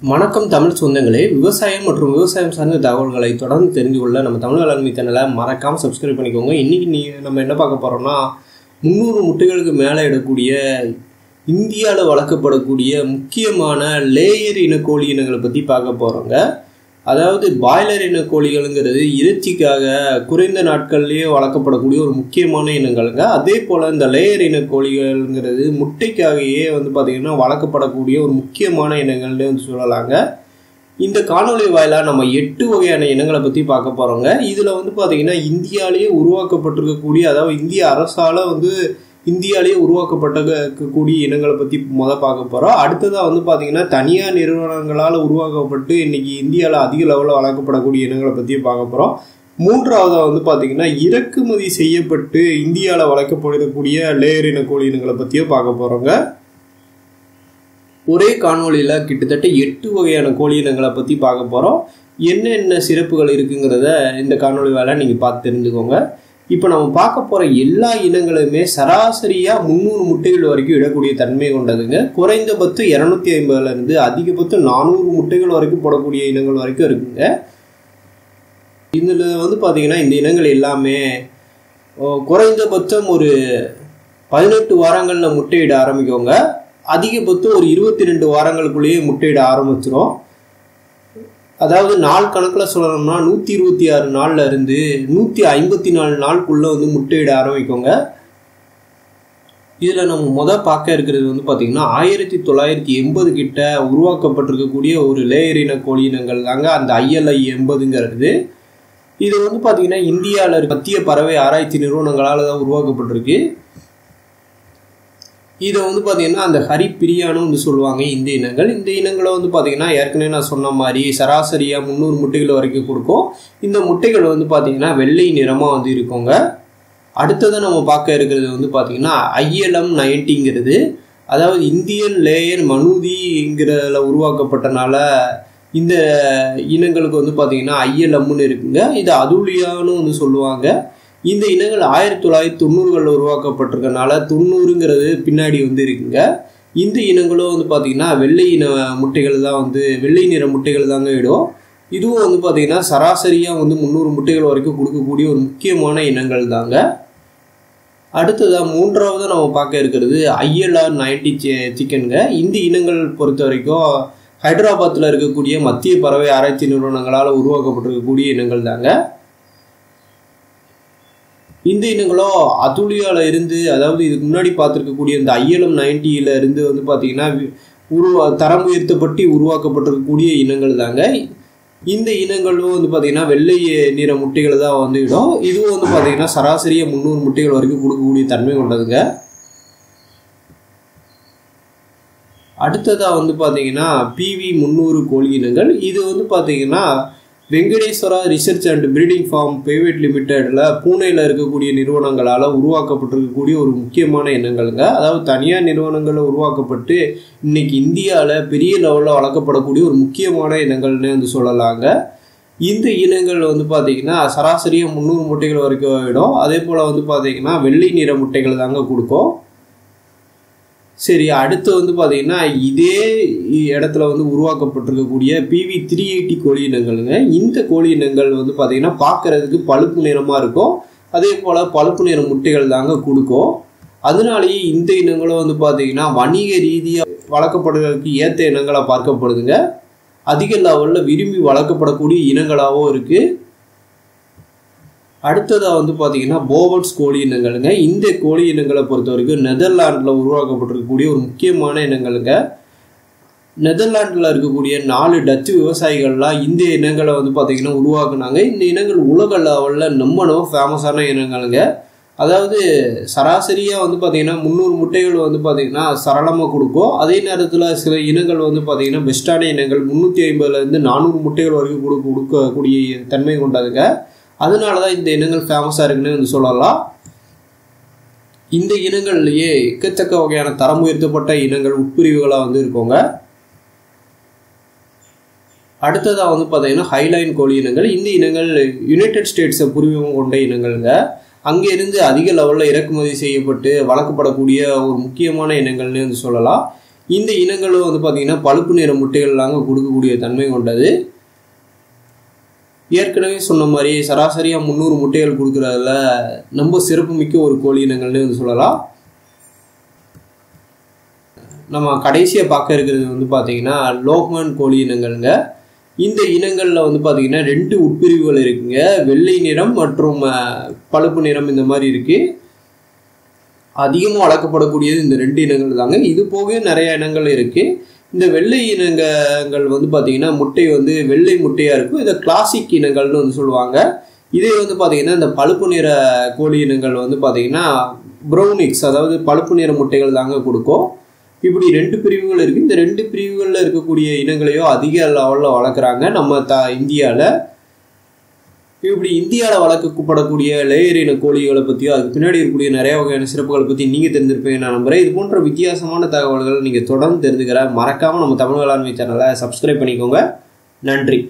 வணக்கம் தமிழ் சொந்தங்களே. விவசாயம் மற்றும் விவசாயம் சார்ந்த தகவல்களை தொடர்ந்து தெரிந்து கொள்ள நம்ம தமிழ் வேளாண்மை சேனலை மறக்காமல் சப்ஸ்கிரைப் பண்ணிக்கோங்க. இன்றைக்கி நம்ம என்ன பார்க்க போகிறோம்னா 300 முட்டைகளுக்கு மேலே இடக்கூடிய இந்தியாவில் வளர்க்கப்படக்கூடிய முக்கியமான லேயர் இன கோழி இனங்களை பற்றி பார்க்க போகிறோங்க. அதாவது பாய்லர் இன கோழிகள்ங்கிறது இறைச்சிக்காக குறைந்த நாட்கள்லேயே வளர்க்கப்படக்கூடிய ஒரு முக்கியமான இனங்கள்ங்க. அதே போல் இந்த லேயர் இன கோழிகள்ங்கிறது முட்டைக்காகவே பார்த்திங்கன்னா வளர்க்கப்படக்கூடிய ஒரு முக்கியமான இனங்கள்னே சொல்லலாங்க. இந்த காணொலி வாயிலாக நம்ம 8 வகையான இனங்களை பற்றி பார்க்க போகிறோங்க. இதில் பார்த்திங்கன்னா இந்தியாவிலேயே உருவாக்கப்பட்டிருக்கக்கூடிய, அதாவது இந்திய அரசால் இந்தியாவிலேயே உருவாக்கப்பட்டிருக்கக்கூடிய இனங்களை பற்றி பார்க்க போகிறோம். அடுத்ததாக பார்த்திங்கன்னா தனியார் நிறுவனங்களால் உருவாக்கப்பட்டு இன்றைக்கி இந்தியாவில் அதிக லெவலில் வளர்க்கப்படக்கூடிய இனங்களை பற்றி பார்க்க போகிறோம். மூன்றாவதாக பார்த்திங்கன்னா இறக்குமதி செய்யப்பட்டு இந்தியாவில் வளர்க்கப்படக்கூடிய லேயர் இன கோழி இனங்களை பற்றியும் பார்க்க போகிறோங்க. ஒரே காணொலியில் கிட்டத்தட்ட 8 வகையான கோழி இனங்களை பற்றி பார்க்க போகிறோம். என்னென்ன சிறப்புகள் இருக்குங்கிறத இந்த காணொலி வேலை நீங்கள் பார்த்து தெரிஞ்சுக்கோங்க. இப்போ நம்ம பார்க்க போகிற எல்லா இனங்களுமே சராசரியாக 300 முட்டைகள் வரைக்கும் இடக்கூடிய தன்மை கொண்டதுங்க. குறைந்தபட்சம் 250லேருந்து அதிகபட்சம் 400 முட்டைகள் வரைக்கும் போடக்கூடிய இனங்கள் வரைக்கும் இருக்குங்க. இதில் பார்த்திங்கன்னா இந்த இனங்கள் எல்லாமே குறைந்தபட்சம் ஒரு 18 வாரங்களில் முட்டையிட ஆரம்பிக்கோங்க. அதிகபட்சம் ஒரு 22 வாரங்களுக்குள்ளேயே முட்டையிட ஆரம்பிச்சிடும். அதாவது நாள் கணக்கில் சொல்லணும்னா 126 நாள்ல இருந்து 154 நாளுக்குள்ள முட்டையிட ஆரம்பிக்கோங்க. இதில் நம்ம பார்க்க இருக்கிறது பார்த்திங்கன்னா 1980 கிட்ட உருவாக்கப்பட்டிருக்கக்கூடிய ஒரு லேயர் இன கோழி இனங்கள் தாங்க அந்த ILI 80ங்கிறது. இது பார்த்திங்கன்னா இந்தியாவில் மத்திய பறவை ஆராய்ச்சி நிறுவனங்களால் தான் உருவாக்கப்பட்டிருக்கு. இதை பார்த்திங்கன்னா அந்த ஹரிப்பிரியானு சொல்லுவாங்க இந்த இனங்கள். இந்த இனங்களை பார்த்திங்கன்னா ஏற்கனவே நான் சொன்ன மாதிரி சராசரியாக 300 முட்டைகள் வரைக்கும் கொடுக்கும். இந்த முட்டைகள் பார்த்திங்கன்னா வெள்ளை நிறமாக இருக்குங்க. அடுத்ததான் நம்ம பார்க்க இருக்கிறது பார்த்திங்கன்னா ILM 90ங்கிறது, அதாவது இந்தியன் லேயர் மனுதிங்கிறதுல உருவாக்கப்பட்டனால இந்த இனங்களுக்கு பார்த்திங்கன்னா ILMன்னு இருக்குங்க. இது அதுலியானு சொல்லுவாங்க. இந்த இனங்கள் 1990களில் உருவாக்கப்பட்டிருக்கனால 90ங்கிறது பின்னாடி இருக்குங்க. இந்த இனங்களும் பார்த்திங்கன்னா வெள்ளை இன முட்டைகள் தான் வெள்ளை நிற முட்டைகள் தாங்க இடும். இதுவும் பார்த்திங்கன்னா சராசரியாக 300 முட்டைகள் வரைக்கும் கொடுக்கக்கூடிய ஒரு முக்கியமான இனங்கள் தாங்க. அடுத்ததாக மூன்றாவது நம்ம பார்க்க இருக்கிறது ILR 90 சிக்கனுங்க. இந்த இனங்கள் பொறுத்த வரைக்கும் ஹைதராபாத்தில் இருக்கக்கூடிய மத்திய பறவை ஆராய்ச்சி நிறுவனங்களால் உருவாக்கப்பட்டிருக்கக்கூடிய இனங்கள் தாங்க. இந்த இனங்களும் அதுலியாவில் இருந்து, அதாவது இதுக்கு முன்னாடி பார்த்துருக்கக்கூடிய இந்த ILM 90ல இருந்து பார்த்திங்கன்னா தரம் உயர்த்தப்பட்டு உருவாக்கப்பட்டிருக்கக்கூடிய இனங்கள் தாங்க. இந்த இனங்களும் பார்த்திங்கன்னா வெள்ளை நிற முட்டைகள் தான் இடும். இதுவும் பார்த்திங்கன்னா சராசரியாக 300 முட்டைகள் வரைக்கும் கொடுக்கக்கூடிய தன்மை கொண்டதுங்க. அடுத்ததாக பார்த்திங்கன்னா PV 300 கோழி இனங்கள். இது பார்த்திங்கன்னா Venkateswara research and breeding farm private லிமிடெடில் பூனேயில் இருக்கக்கூடிய நிறுவனங்களால் உருவாக்கப்பட்டிருக்கக்கூடிய ஒரு முக்கியமான இனங்கள்ங்க. அதாவது தனியார் நிறுவனங்களில் உருவாக்கப்பட்டு இன்னைக்கு இந்தியாவில் பெரிய லெவலில் வளர்க்கப்படக்கூடிய ஒரு முக்கியமான இனங்கள்னு சொல்லலாங்க. இந்த இனங்கள் பார்த்திங்கன்னா சராசரியாக 300 முட்டைகள் வரைக்கும் ஆகிடும். அதே போல் பார்த்திங்கன்னா வெள்ளை நிற முட்டைகள் தாங்க கொடுக்கும். சரி, அடுத்து பார்த்திங்கன்னா இதே இடத்துல உருவாக்கப்பட்டிருக்கக்கூடிய PV 380 கோழி இனங்கள்ங்க. இந்த கோழி இனங்கள் பார்த்திங்கன்னா பார்க்கறதுக்கு பழுப்பு நிறமாக இருக்கும். அதே போல் பழுப்பு நிற முட்டைகள் தாங்க கொடுக்கும். அதனாலேயே இந்த இனங்களும் பார்த்திங்கன்னா வணிக ரீதியாக வளர்க்கப்படுறதுக்கு ஏற்ற இனங்களாக பார்க்கப்படுதுங்க. அதிக லெவலில் விரும்பி வளர்க்கப்படக்கூடிய இனங்களாகவும் இருக்குது. அடுத்ததாக பார்த்திங்கன்னா போவன்ஸ் கோழி இனங்களுங்க. இந்த கோழி இனங்களை பொறுத்த வரைக்கும் நெதர்லாண்டில் உருவாக்கப்பட்டிருக்கக்கூடிய ஒரு முக்கியமான இனங்களுங்க. நெதர்லாண்டில் இருக்கக்கூடிய 4 டச்சு விவசாயிகள்லாம் இந்த இனங்களை பார்த்திங்கன்னா உருவாக்குனாங்க. இந்த இனங்கள் உலக லெவலில் ரொம்ப ஃபேமஸான இனங்களுங்க. அதாவது சராசரியாக பார்த்திங்கன்னா 300 முட்டைகள் பார்த்திங்கன்னா சரளமாக கொடுக்கும். அதே நேரத்தில் சில இனங்கள் பார்த்திங்கன்னா பெஸ்ட்டான இனங்கள் 350லேருந்து 400 முட்டைகள் வரைக்கும் கொடுக்கக்கூடிய தன்மை கொண்டதுங்க. அதனால தான் இந்த இனங்கள் ஃபேமஸாக இருக்குன்னு சொல்லலாம். இந்த இனங்கள்லேயே எக்கச்சக்க வகையான தரம் உயர்த்தப்பட்ட இனங்கள் உட்பிரிவுகளாக இருக்குங்க. அடுத்ததாக பார்த்தீங்கன்னா ஹைலைன் கோழி இனங்கள். இந்த இனங்கள் யுனைடெட் ஸ்டேட்ஸை பூர்வீகம் கொண்ட இனங்கள்ங்க. அங்கேருந்து அதிக லெவலில் இறக்குமதி செய்யப்பட்டு வளர்க்கப்படக்கூடிய ஒரு முக்கியமான இனங்கள்னு சொல்லலாம். இந்த இனங்களும் வந்து பார்த்திங்கன்னா பழுப்பு நிற முட்டைகள்லாங்க கொடுக்கக்கூடிய தன்மை கொண்டது. ஏற்கனவே சொன்ன மாதிரி சராசரியாக 300 முட்டைகள் கொடுக்குறதுல ரொம்ப சிறப்புமிக்க ஒரு கோழி இனங்கள்னு வந்து சொல்லலாம். நம்ம கடைசியாக பார்க்க இருக்கிறது வந்து பார்த்திங்கன்னா லோஹ்மன் கோழி இனங்கள்ங்க. இந்த இனங்களில் வந்து பார்த்திங்கன்னா 2 உட்பிரிவுகள் இருக்குங்க. வெள்ளை நிறம் மற்றும் பழுப்பு நிறம் இந்த மாதிரி இருக்குது. அதிகமாக வளர்க்கப்படக்கூடியது இந்த 2 இனங்கள் தாங்க. இது போக நிறைய இனங்கள் இருக்குது. இந்த வெள்ளை இனங்கள் வந்து பார்த்திங்கன்னா முட்டை வந்து வெள்ளை முட்டையாக இருக்கும். இதை கிளாசிக் இனங்கள்னு வந்து சொல்லுவாங்க. இதே வந்து பார்த்திங்கன்னா இந்த பழுப்பு நிற கோழி இனங்கள் வந்து பார்த்திங்கன்னா ப்ரௌனிக்ஸ், அதாவது பழுப்பு நிற முட்டைகள் தாங்க கொடுக்கும். இப்படி 2 பிரிவுகள் இருக்குது. இந்த 2 பிரிவுகளில் இருக்கக்கூடிய இனங்களையோ அதிக லெவலில் வளர்க்குறாங்க நம்ம இந்தியாவில். இப்படி இந்தியாவில் வளர்க்கப்படக்கூடிய லேயர் இன கோழிகளை பற்றியோ அதுக்கு பின்னாடி இருக்கக்கூடிய நிறைய வகையான சிறப்புகளை பற்றி நீங்கள் தெரிஞ்சிருப்பீங்க நான் நம்புகிறேன். இது போன்ற வித்தியாசமான தகவல்கள் நீங்கள் தொடர்ந்து தெரிஞ்சுக்கிற மறக்காமல் நம்ம தமிழ் வேளாண்மை சேனலை சப்ஸ்கிரைப் பண்ணிக்கோங்க. நன்றி.